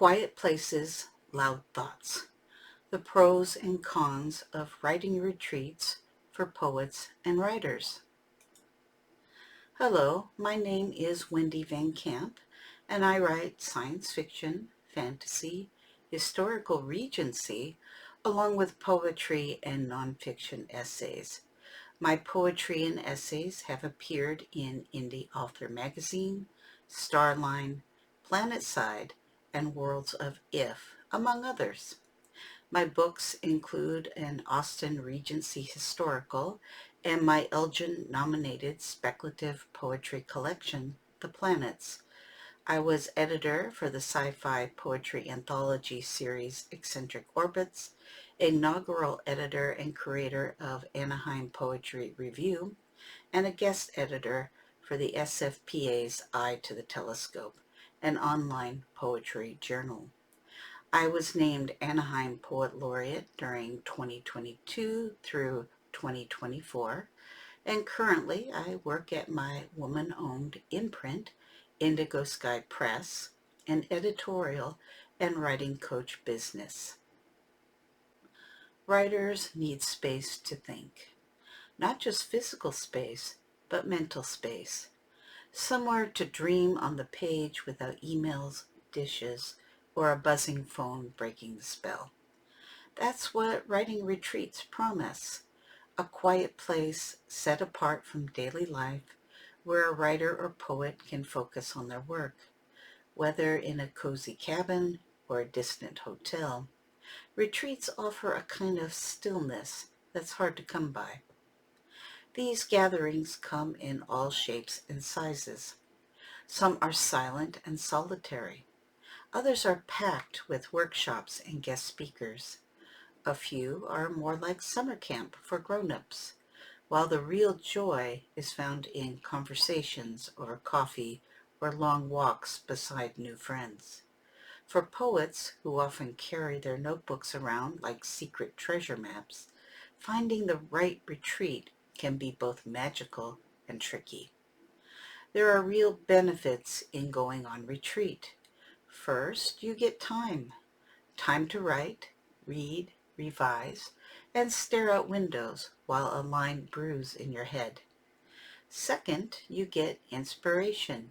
Quiet places, loud thoughts. The pros and cons of writing retreats for poets and writers. Hello, my name is Wendy Van Camp, and I write science fiction, fantasy, historical regency, along with poetry and nonfiction essays. My poetry and essays have appeared in Indie Author Magazine, Starline, Planetside, and Worlds of If, among others. My books include an Austin Regency historical and my Elgin-nominated speculative poetry collection, The Planets. I was editor for the sci-fi poetry anthology series Eccentric Orbits, inaugural editor and creator of Anaheim Poetry Review, and a guest editor for the SFPA's Eye to the Telescope, an online poetry journal. I was named Anaheim Poet Laureate during 2022 through 2024, and currently I work at my woman-owned imprint, Indigoskye Press, an editorial and writing coach business. Writers need space to think, not just physical space, but mental space. Somewhere to dream on the page without emails, dishes, or a buzzing phone breaking the spell. That's what writing retreats promise. A quiet place set apart from daily life where a writer or poet can focus on their work. Whether in a cozy cabin or a distant hotel, retreats offer a kind of stillness that's hard to come by. These gatherings come in all shapes and sizes. Some are silent and solitary. Others are packed with workshops and guest speakers. A few are more like summer camp for grown-ups, while the real joy is found in conversations over coffee or long walks beside new friends. For poets who often carry their notebooks around like secret treasure maps, finding the right retreat can be both magical and tricky. There are real benefits in going on retreat. First, you get time to write, read, revise, and stare out windows while a line brews in your head. Second, you get inspiration.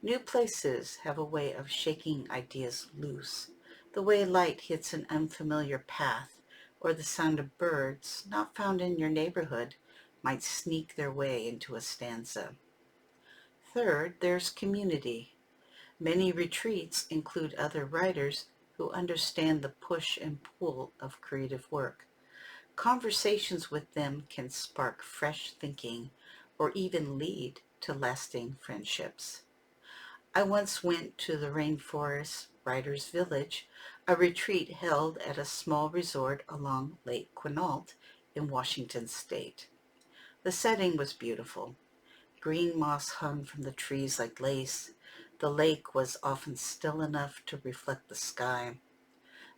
New places have a way of shaking ideas loose, the way light hits an unfamiliar path, or the sound of birds not found in your neighborhood might sneak their way into a stanza. Third, there's community. Many retreats include other writers who understand the push and pull of creative work. Conversations with them can spark fresh thinking or even lead to lasting friendships. I once went to the Rainforest Writers Village, a retreat held at a small resort along Lake Quinault in Washington state. The setting was beautiful. Green moss hung from the trees like lace. The lake was often still enough to reflect the sky.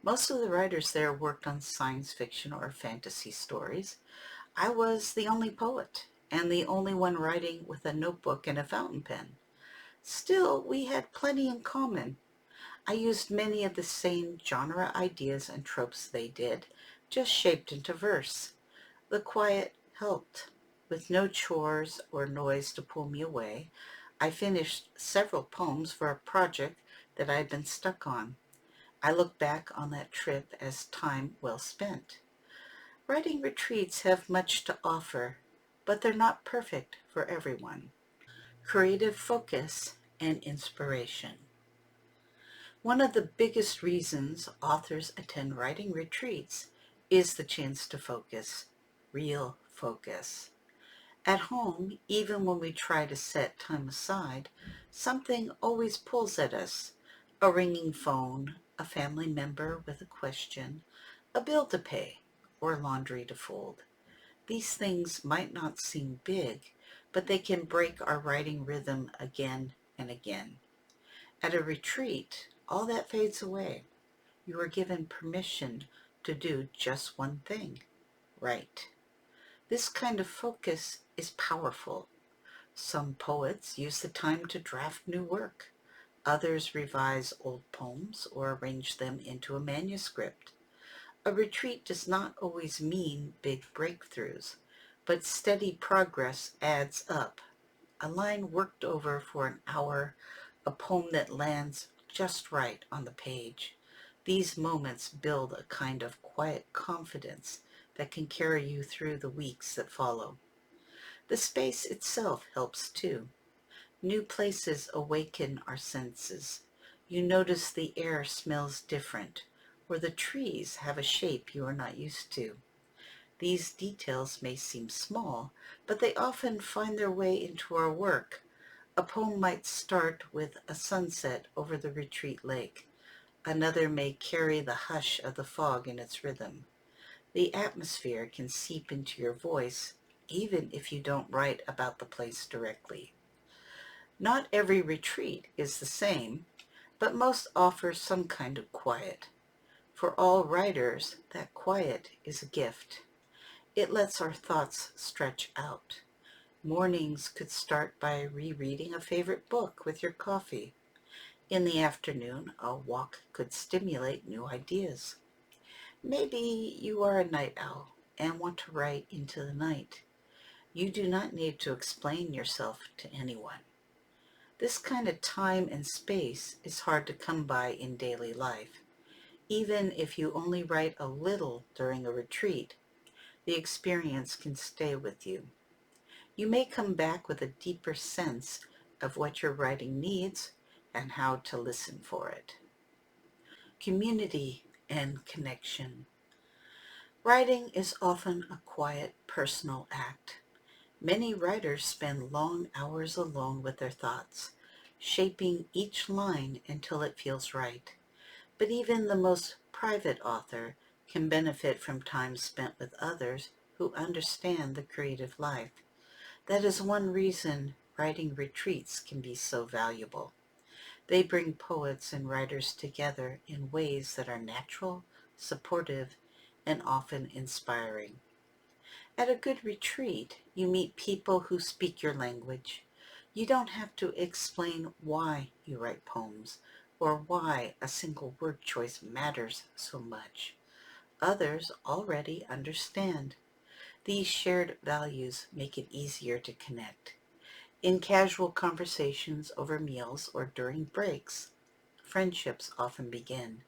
Most of the writers there worked on science fiction or fantasy stories. I was the only poet, and the only one writing with a notebook and a fountain pen. Still, we had plenty in common. I used many of the same genre ideas and tropes they did, just shaped into verse. The quiet helped. With no chores or noise to pull me away, I finished several poems for a project that I had been stuck on. I look back on that trip as time well spent. Writing retreats have much to offer, but they're not perfect for everyone. Creative focus and inspiration. One of the biggest reasons authors attend writing retreats is the chance to focus, real focus. At home, even when we try to set time aside, something always pulls at us. A ringing phone, a family member with a question, a bill to pay, or laundry to fold. These things might not seem big, but they can break our writing rhythm again and again. At a retreat, all that fades away. You are given permission to do just one thing, write. This kind of focus is powerful. Some poets use the time to draft new work. Others revise old poems or arrange them into a manuscript. A retreat does not always mean big breakthroughs, but steady progress adds up. A line worked over for an hour, a poem that lands just right on the page. These moments build a kind of quiet confidence that can carry you through the weeks that follow. The space itself helps too. New places awaken our senses. You notice the air smells different, or the trees have a shape you are not used to. These details may seem small, but they often find their way into our work. A poem might start with a sunset over the retreat lake. Another may carry the hush of the fog in its rhythm. The atmosphere can seep into your voice, even if you don't write about the place directly. Not every retreat is the same, but most offer some kind of quiet. For all writers, that quiet is a gift. It lets our thoughts stretch out. Mornings could start by rereading a favorite book with your coffee. In the afternoon, a walk could stimulate new ideas. Maybe you are a night owl and want to write into the night. You do not need to explain yourself to anyone. This kind of time and space is hard to come by in daily life. Even if you only write a little during a retreat, the experience can stay with you. You may come back with a deeper sense of what your writing needs and how to listen for it. Community and connection. Writing is often a quiet, personal act. Many writers spend long hours alone with their thoughts, shaping each line until it feels right. But even the most private author can benefit from time spent with others who understand the creative life. That is one reason writing retreats can be so valuable. They bring poets and writers together in ways that are natural, supportive, and often inspiring. At a good retreat, you meet people who speak your language. You don't have to explain why you write poems or why a single word choice matters so much. Others already understand. These shared values make it easier to connect. In casual conversations over meals or during breaks, friendships often begin.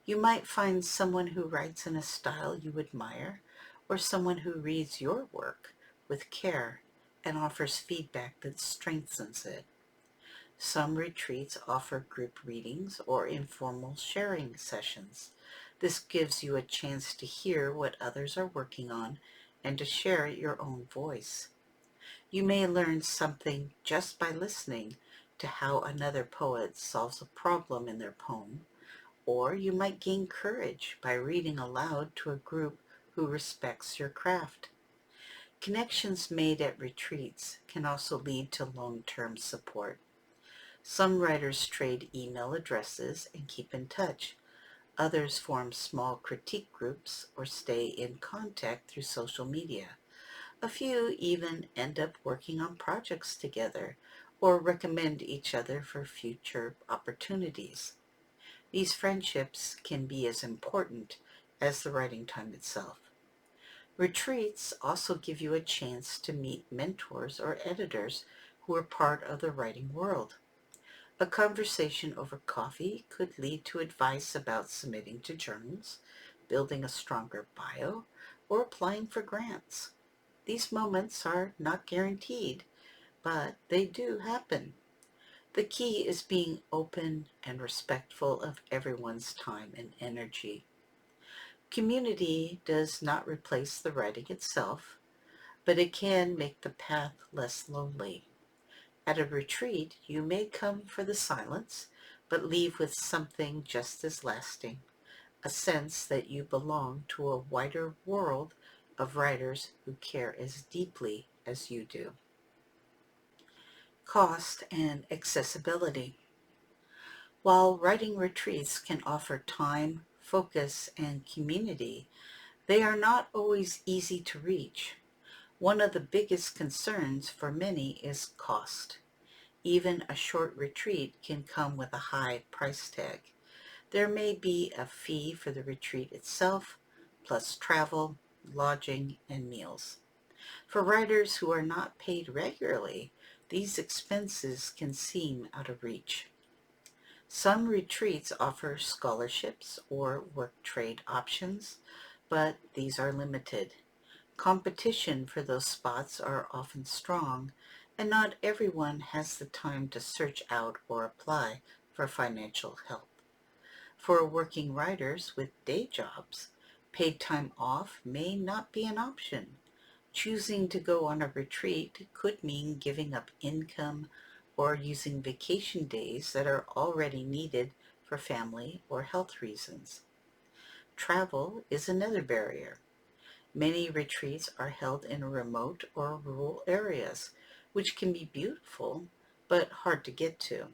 You might find someone who writes in a style you admire, or someone who reads your work with care and offers feedback that strengthens it. Some retreats offer group readings or informal sharing sessions. This gives you a chance to hear what others are working on and to share your own voice. You may learn something just by listening to how another poet solves a problem in their poem, or you might gain courage by reading aloud to a group who respects your craft. Connections made at retreats can also lead to long-term support. Some writers trade email addresses and keep in touch. Others form small critique groups or stay in contact through social media. A few even end up working on projects together or recommend each other for future opportunities. These friendships can be as important as the writing time itself. Retreats also give you a chance to meet mentors or editors who are part of the writing world. A conversation over coffee could lead to advice about submitting to journals, building a stronger bio, or applying for grants. These moments are not guaranteed, but they do happen. The key is being open and respectful of everyone's time and energy. Community does not replace the writing itself, but it can make the path less lonely. At a retreat, you may come for the silence, but leave with something just as lasting, a sense that you belong to a wider world of writers who care as deeply as you do. Cost and accessibility. While writing retreats can offer time, focus, and community, they are not always easy to reach. One of the biggest concerns for many is cost. Even a short retreat can come with a high price tag. There may be a fee for the retreat itself, plus travel, lodging, and meals. For writers who are not paid regularly, these expenses can seem out of reach. Some retreats offer scholarships or work trade options, but these are limited. Competition for those spots are often strong, and not everyone has the time to search out or apply for financial help. For working writers with day jobs, paid time off may not be an option. Choosing to go on a retreat could mean giving up income or using vacation days that are already needed for family or health reasons. Travel is another barrier. Many retreats are held in remote or rural areas, which can be beautiful but hard to get to.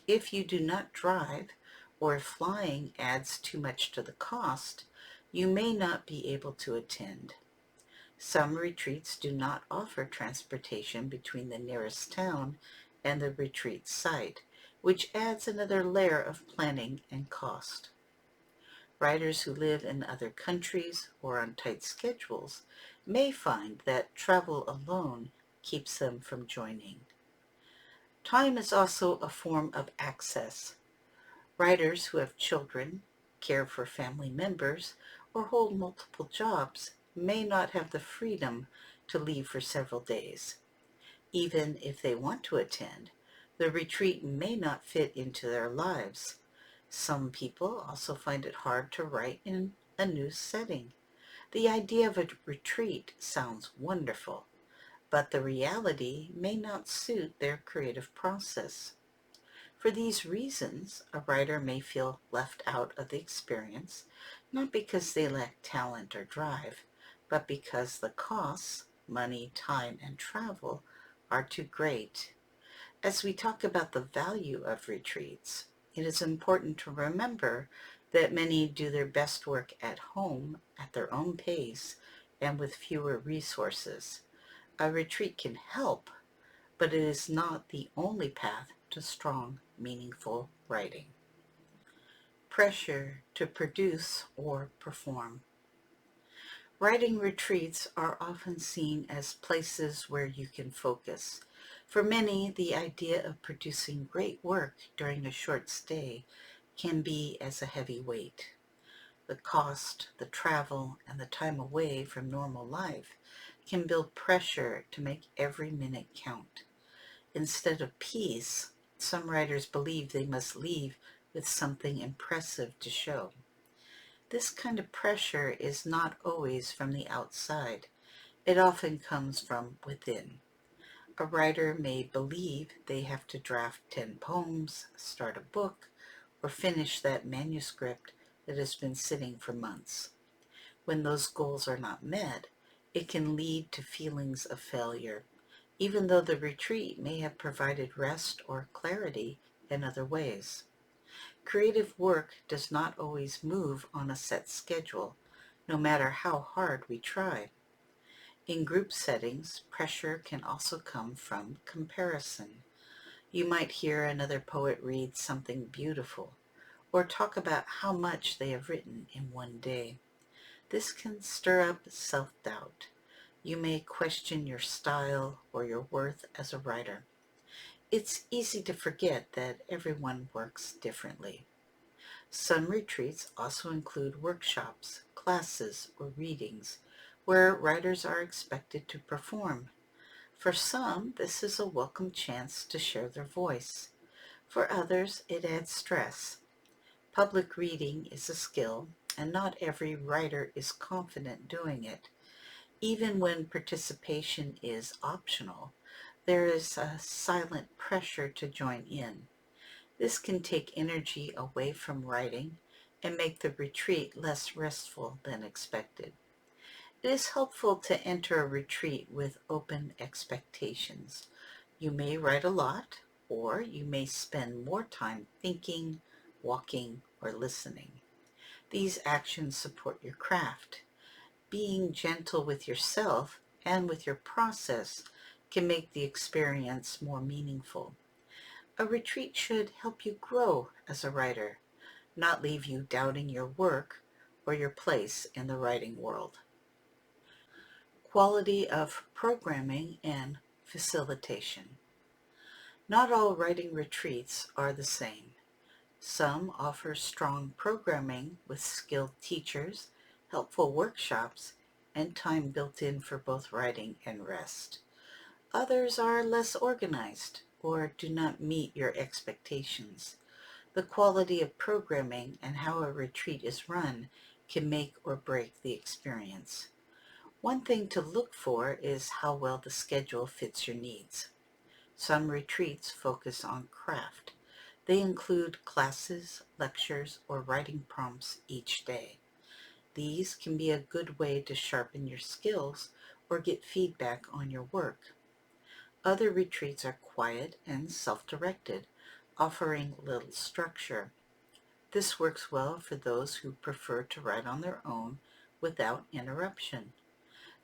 If you do not drive, or if flying adds too much to the cost, you may not be able to attend. Some retreats do not offer transportation between the nearest town and the retreat site, which adds another layer of planning and cost. Writers who live in other countries or on tight schedules may find that travel alone keeps them from joining. Time is also a form of access. Writers who have children, care for family members, or hold multiple jobs may not have the freedom to leave for several days. Even if they want to attend, the retreat may not fit into their lives. Some people also find it hard to write in a new setting. The idea of a retreat sounds wonderful, but the reality may not suit their creative process. For these reasons, a writer may feel left out of the experience, not because they lack talent or drive, but because the costs, money, time, and travel, are too great. As we talk about the value of retreats, it is important to remember that many do their best work at home at their own pace and with fewer resources. A retreat can help, but it is not the only path to strong, meaningful writing. Pressure to produce or perform. Writing retreats are often seen as places where you can focus. For many, the idea of producing great work during a short stay can be as a heavy weight. The cost, the travel, and the time away from normal life can build pressure to make every minute count. Instead of peace, some writers believe they must leave with something impressive to show. This kind of pressure is not always from the outside. It often comes from within. A writer may believe they have to draft 10 poems, start a book, or finish that manuscript that has been sitting for months. When those goals are not met, it can lead to feelings of failure, even though the retreat may have provided rest or clarity in other ways. Creative work does not always move on a set schedule, no matter how hard we try. In group settings, pressure can also come from comparison. You might hear another poet read something beautiful, or talk about how much they have written in one day. This can stir up self-doubt. You may question your style or your worth as a writer. It's easy to forget that everyone works differently. Some retreats also include workshops, classes, or readings where writers are expected to perform. For some, this is a welcome chance to share their voice. For others, it adds stress. Public reading is a skill, and not every writer is confident doing it. Even when participation is optional, there is a silent pressure to join in. This can take energy away from writing and make the retreat less restful than expected. It is helpful to enter a retreat with open expectations. You may write a lot, or you may spend more time thinking, walking, or listening. These actions support your craft. Being gentle with yourself and with your process can make the experience more meaningful. A retreat should help you grow as a writer, not leave you doubting your work or your place in the writing world. Quality of programming and facilitation. Not all writing retreats are the same. Some offer strong programming with skilled teachers, helpful workshops, and time built in for both writing and rest. Others are less organized or do not meet your expectations. The quality of programming and how a retreat is run can make or break the experience. One thing to look for is how well the schedule fits your needs. Some retreats focus on craft. They include classes, lectures, or writing prompts each day. These can be a good way to sharpen your skills or get feedback on your work. Other retreats are quiet and self-directed, offering little structure. This works well for those who prefer to write on their own without interruption.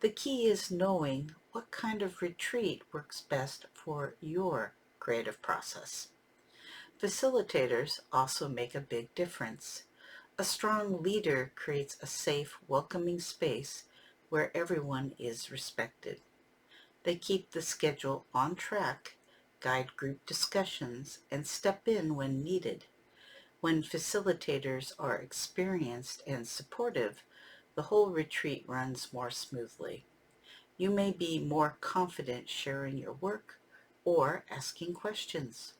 The key is knowing what kind of retreat works best for your creative process. Facilitators also make a big difference. A strong leader creates a safe, welcoming space where everyone is respected. They keep the schedule on track, guide group discussions, and step in when needed. When facilitators are experienced and supportive, the whole retreat runs more smoothly. You may be more confident sharing your work or asking questions.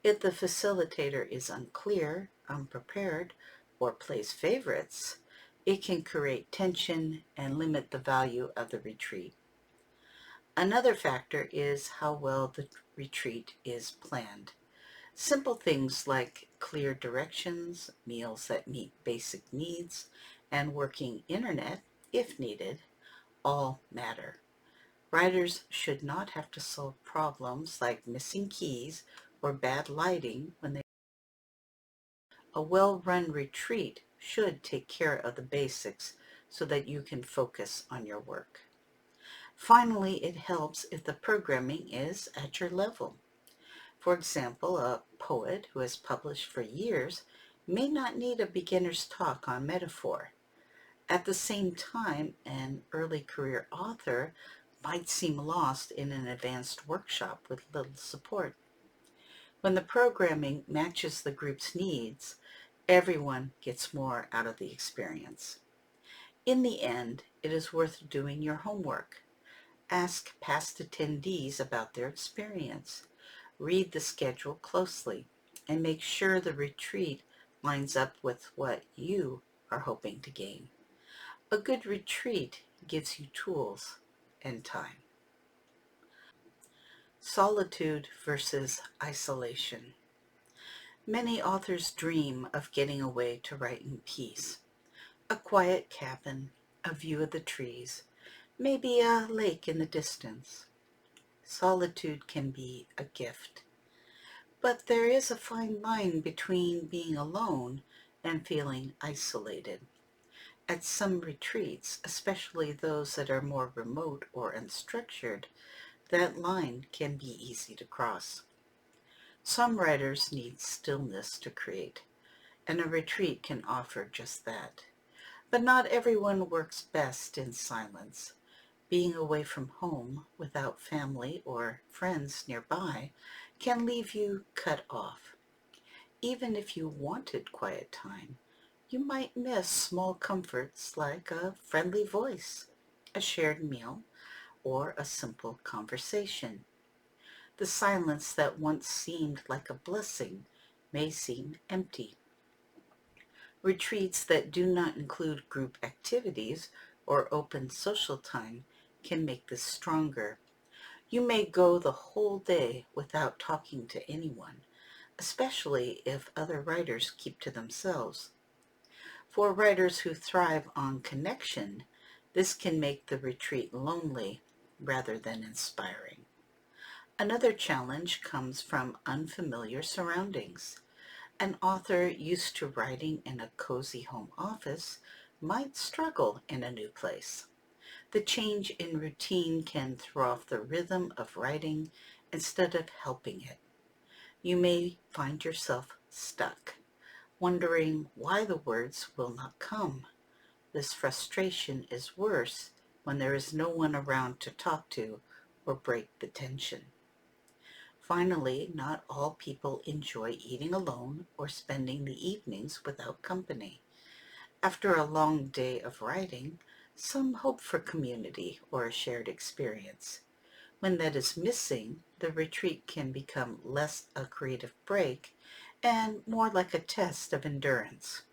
If the facilitator is unclear, unprepared, or plays favorites, it can create tension and limit the value of the retreat. Another factor is how well the retreat is planned. Simple things like clear directions, meals that meet basic needs, and working internet, if needed, all matter. Writers should not have to solve problems like missing keys or bad lighting when they. A well-run retreat should take care of the basics so that you can focus on your work. Finally, it helps if the programming is at your level. For example, a poet who has published for years may not need a beginner's talk on metaphor. At the same time, an early career author might seem lost in an advanced workshop with little support. When the programming matches the group's needs, everyone gets more out of the experience. In the end, it is worth doing your homework. Ask past attendees about their experience. Read the schedule closely and make sure the retreat lines up with what you are hoping to gain. A good retreat gives you tools and time. Solitude versus isolation. Many authors dream of getting away to write in peace. A quiet cabin, a view of the trees, maybe a lake in the distance. Solitude can be a gift. But there is a fine line between being alone and feeling isolated. At some retreats, especially those that are more remote or unstructured, that line can be easy to cross. Some writers need stillness to create, and a retreat can offer just that. But not everyone works best in silence. Being away from home without family or friends nearby can leave you cut off. Even if you wanted quiet time, you might miss small comforts like a friendly voice, a shared meal, or a simple conversation. The silence that once seemed like a blessing may seem empty. Retreats that do not include group activities or open social time can make this stronger. You may go the whole day without talking to anyone, especially if other writers keep to themselves. For writers who thrive on connection, this can make the retreat lonely rather than inspiring. Another challenge comes from unfamiliar surroundings. An author used to writing in a cozy home office might struggle in a new place. The change in routine can throw off the rhythm of writing instead of helping it. You may find yourself stuck, wondering why the words will not come. This frustration is worse when there is no one around to talk to or break the tension. Finally, not all people enjoy eating alone or spending the evenings without company. After a long day of writing, some hope for community or a shared experience. When that is missing, the retreat can become less a creative break and more like a test of endurance.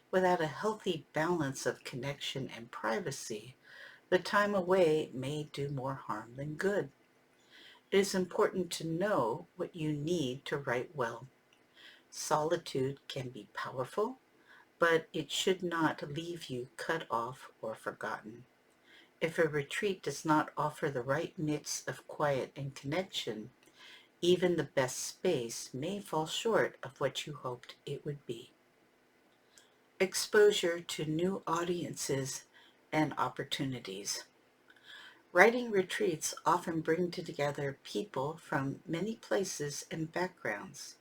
Without a healthy balance of connection and privacy, the time away may do more harm than good. It is important to know what you need to write well. Solitude can be powerful, but it should not leave you cut off or forgotten. If a retreat does not offer the right mix of quiet and connection, even the best space may fall short of what you hoped it would be. Exposure to new audiences and opportunities. Writing retreats often bring together people from many places and backgrounds.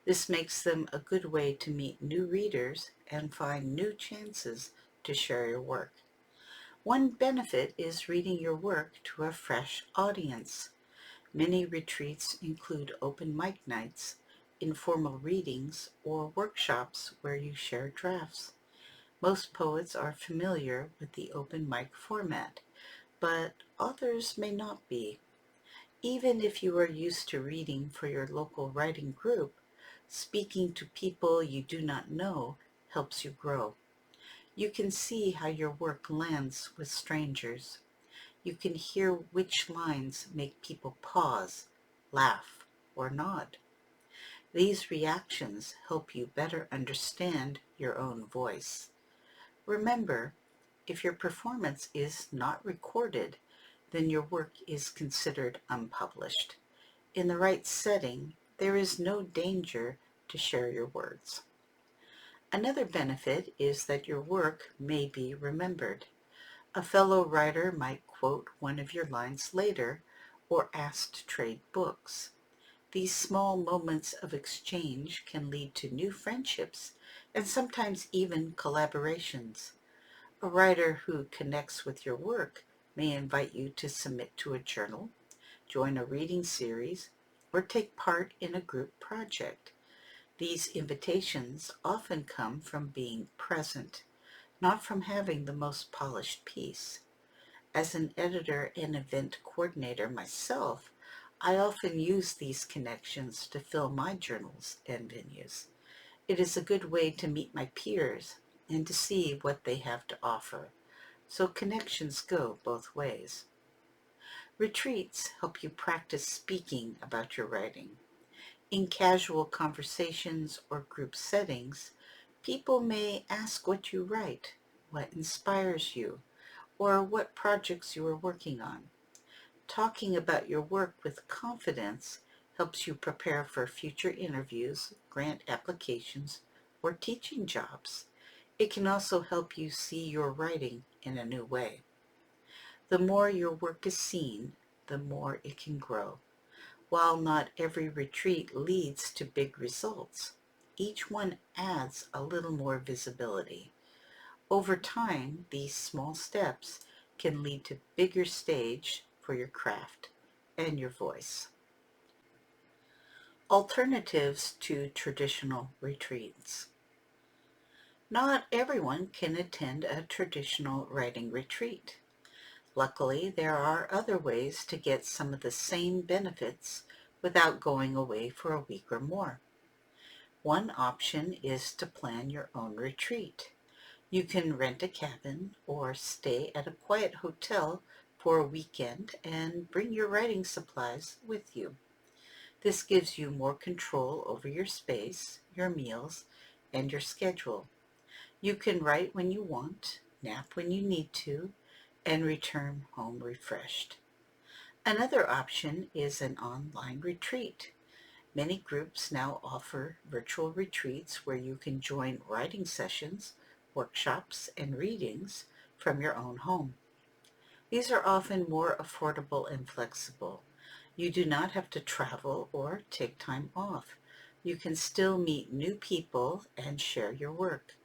This makes them a good way to meet new readers and find new chances to share your work. One benefit is reading your work to a fresh audience. Many retreats include open mic nights, informal readings, or workshops where you share drafts. Most poets are familiar with the open mic format, but others may not be. Even if you are used to reading for your local writing group, speaking to people you do not know helps you grow. You can see how your work lands with strangers. You can hear which lines make people pause, laugh, or nod. These reactions help you better understand your own voice. Remember, if your performance is not recorded, then your work is considered unpublished. In the right setting, there is no danger to share your words. Another benefit is that your work may be remembered. A fellow writer might quote one of your lines later or ask to trade books. These small moments of exchange can lead to new friendships and sometimes even collaborations. A writer who connects with your work may invite you to submit to a journal, join a reading series, or take part in a group project. These invitations often come from being present, not from having the most polished piece. As an editor and event coordinator myself, I often use these connections to fill my journals and venues. It is a good way to meet my peers and to see what they have to offer. So connections go both ways. Retreats help you practice speaking about your writing. In casual conversations or group settings, people may ask what you write, what inspires you, or what projects you are working on. Talking about your work with confidence helps you prepare for future interviews, grant applications, or teaching jobs. It can also help you see your writing in a new way. The more your work is seen, the more it can grow. While not every retreat leads to big results, each one adds a little more visibility. Over time, these small steps can lead to bigger stage for your craft and your voice. Alternatives to traditional retreats. Not everyone can attend a traditional writing retreat. Luckily, there are other ways to get some of the same benefits without going away for a week or more. One option is to plan your own retreat. You can rent a cabin or stay at a quiet hotel for a weekend and bring your writing supplies with you. This gives you more control over your space, your meals, and your schedule. You can write when you want, nap when you need to, and return home refreshed. Another option is an online retreat. Many groups now offer virtual retreats where you can join writing sessions, workshops, and readings from your own home. These are often more affordable and flexible. You do not have to travel or take time off. You can still meet new people and share your work.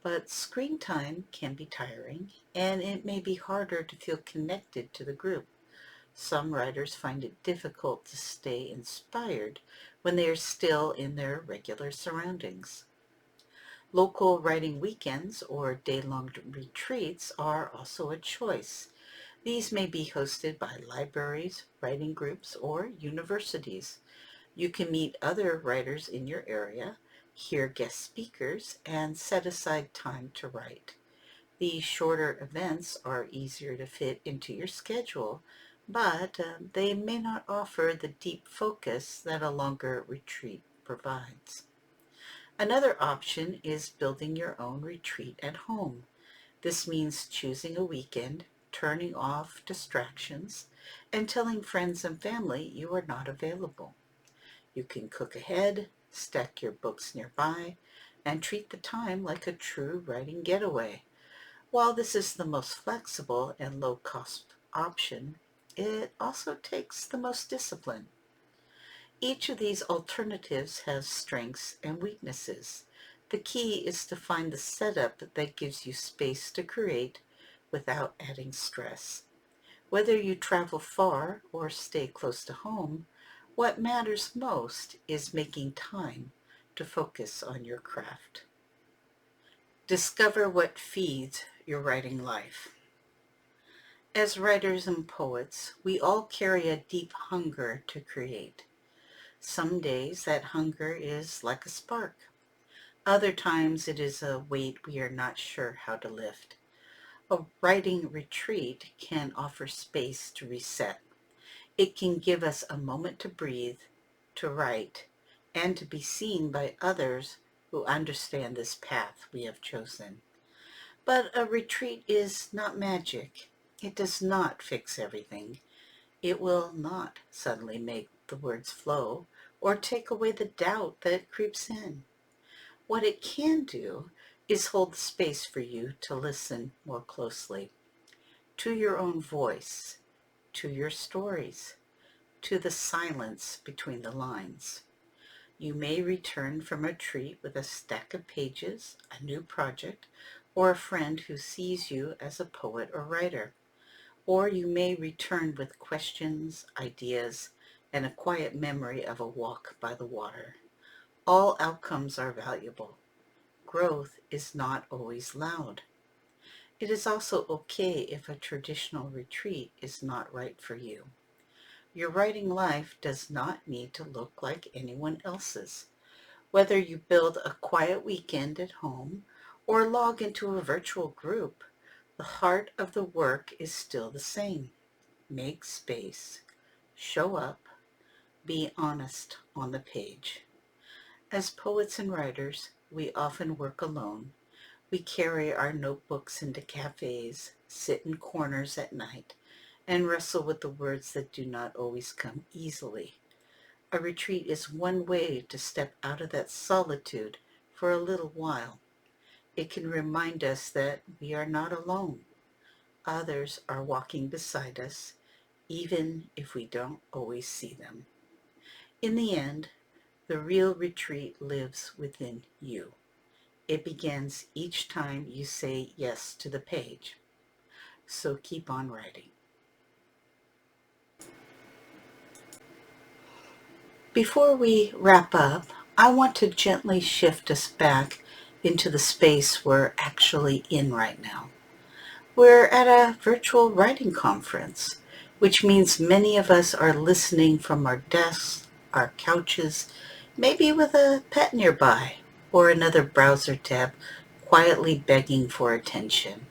But screen time can be tiring, and it may be harder to feel connected to the group. Some writers find it difficult to stay inspired when they are still in their regular surroundings. Local writing weekends or day-long retreats are also a choice. These may be hosted by libraries, writing groups, or universities. You can meet other writers in your area, hear guest speakers, and set aside time to write. These shorter events are easier to fit into your schedule, but they may not offer the deep focus that a longer retreat provides. Another option is building your own retreat at home. This means choosing a weekend, turning off distractions, and telling friends and family you are not available. You can cook ahead, stack your books nearby, and treat the time like a true writing getaway. While this is the most flexible and low-cost option, it also takes the most discipline. Each of these alternatives has strengths and weaknesses. The key is to find the setup that gives you space to create without adding stress. Whether you travel far or stay close to home, what matters most is making time to focus on your craft. Discover what feeds your writing life. As writers and poets, we all carry a deep hunger to create. Some days that hunger is like a spark. Other times it is a weight we are not sure how to lift. A writing retreat can offer space to reset. It can give us a moment to breathe, to write, and to be seen by others who understand this path we have chosen. But a retreat is not magic. It does not fix everything. It will not suddenly make the words flow or take away the doubt that creeps in. What it can do is hold the space for you to listen more closely to your own voice, to your stories, to the silence between the lines. You may return from a retreat with a stack of pages, a new project, or a friend who sees you as a poet or writer. Or you may return with questions, ideas, and a quiet memory of a walk by the water. All outcomes are valuable. Growth is not always loud. It is also okay if a traditional retreat is not right for you. Your writing life does not need to look like anyone else's. Whether you build a quiet weekend at home or log into a virtual group, the heart of the work is still the same. Make space, show up, be honest on the page. As poets and writers, we often work alone. We carry our notebooks into cafes, sit in corners at night, and wrestle with the words that do not always come easily. A retreat is one way to step out of that solitude for a little while. It can remind us that we are not alone. Others are walking beside us, even if we don't always see them. In the end, the real retreat lives within you. It begins each time you say yes to the page. So keep on writing. Before we wrap up, I want to gently shift us back into the space we're actually in right now. We're at a virtual writing conference, which means many of us are listening from our desks, our couches, maybe with a pet nearby, or another browser tab quietly begging for attention.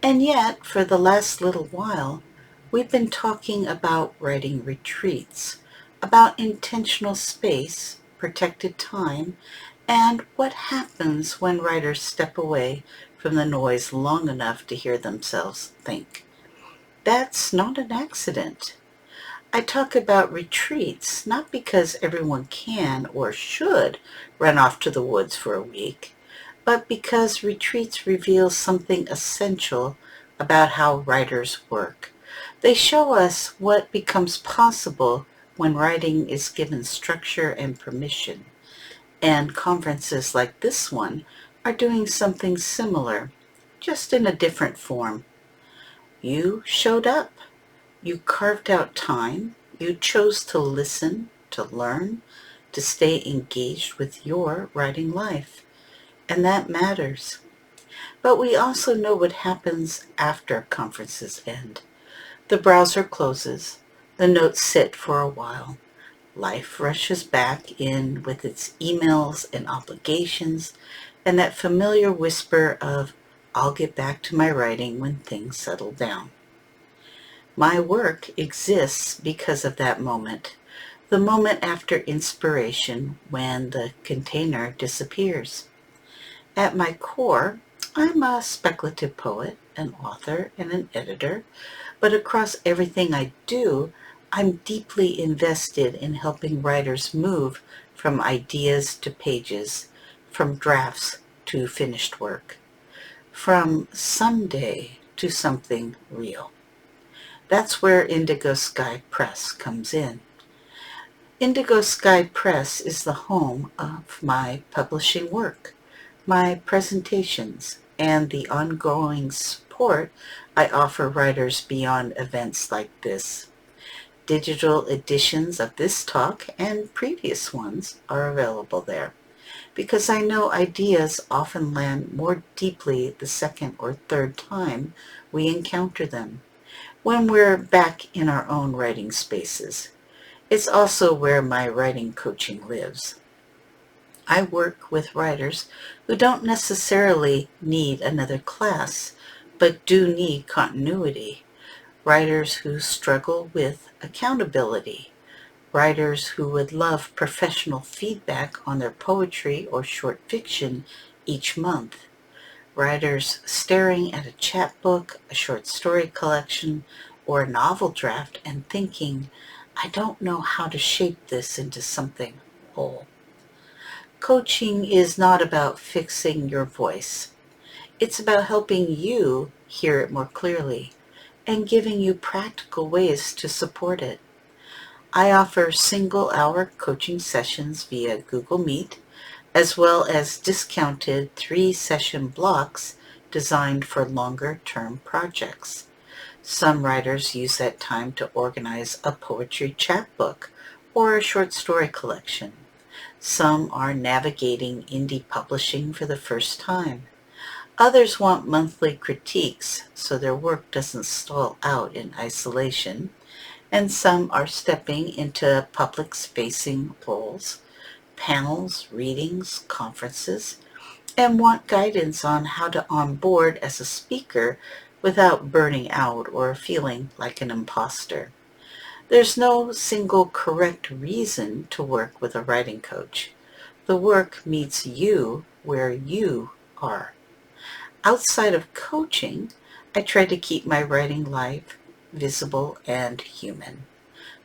And yet, for the last little while, we've been talking about writing retreats, about intentional space, protected time, and what happens when writers step away from the noise long enough to hear themselves think. That's not an accident. I talk about retreats not because everyone can or should run off to the woods for a week, but because retreats reveal something essential about how writers work. They show us what becomes possible when writing is given structure and permission, and conferences like this one are doing something similar, just in a different form. You showed up. You carved out time. You chose to listen, to learn, to stay engaged with your writing life. And that matters. But we also know what happens after conferences end. The browser closes. The notes sit for a while. Life rushes back in with its emails and obligations and that familiar whisper of, I'll get back to my writing when things settle down. My work exists because of that moment, the moment after inspiration when the container disappears. At my core, I'm a speculative poet, an author, and an editor, but across everything I do, I'm deeply invested in helping writers move from ideas to pages, from drafts to finished work, from someday to something real. That's where Indigoskye Press comes in. Indigoskye Press is the home of my publishing work, my presentations, and the ongoing support I offer writers beyond events like this. Digital editions of this talk and previous ones are available there because I know ideas often land more deeply the second or third time we encounter them, when we're back in our own writing spaces. It's also where my writing coaching lives. I work with writers who don't necessarily need another class, but do need continuity. Writers who struggle with accountability. Writers who would love professional feedback on their poetry or short fiction each month. Writers staring at a chapbook, a short story collection, or a novel draft and thinking, I don't know how to shape this into something whole. Coaching is not about fixing your voice. It's about helping you hear it more clearly and giving you practical ways to support it. I offer single-hour coaching sessions via Google Meet, as well as discounted 3-session blocks designed for longer-term projects. Some writers use that time to organize a poetry chapbook or a short story collection. Some are navigating indie publishing for the first time. Others want monthly critiques so their work doesn't stall out in isolation. And some are stepping into public-facing roles, panels, readings, conferences, and want guidance on how to onboard as a speaker without burning out or feeling like an imposter. There's no single correct reason to work with a writing coach. The work meets you where you are. Outside of coaching, I try to keep my writing life visible and human.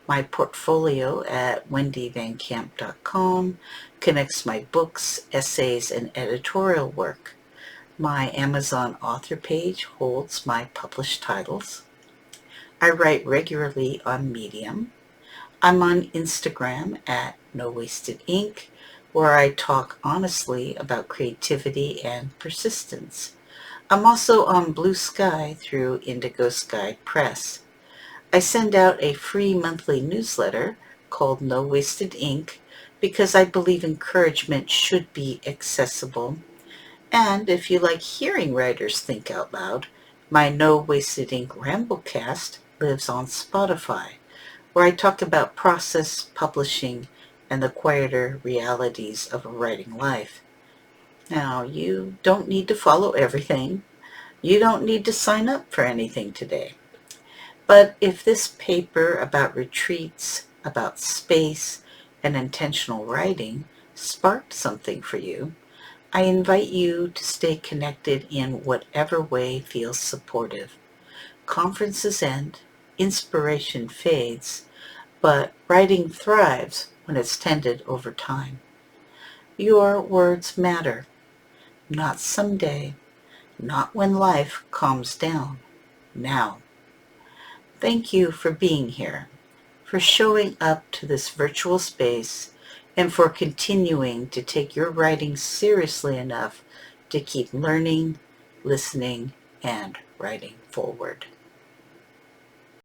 My portfolio at wendyvancamp.com connects my books, essays, and editorial work. My Amazon author page holds my published titles. I write regularly on Medium. I'm on Instagram at No Wasted Ink, where I talk honestly about creativity and persistence. I'm also on Blue Sky through Indigoskye Press. I send out a free monthly newsletter called No Wasted Ink because I believe encouragement should be accessible. And if you like hearing writers think out loud, my No Wasted Ink Ramblecast lives on Spotify, where I talk about process, publishing, and the quieter realities of a writing life. Now, you don't need to follow everything. You don't need to sign up for anything today. But if this paper about retreats, about space, and intentional writing sparked something for you, I invite you to stay connected in whatever way feels supportive. Conferences end, inspiration fades, but writing thrives when it's tended over time. Your words matter, not someday, not when life calms down, now. Thank you for being here, for showing up to this virtual space, and for continuing to take your writing seriously enough to keep learning, listening, and writing forward.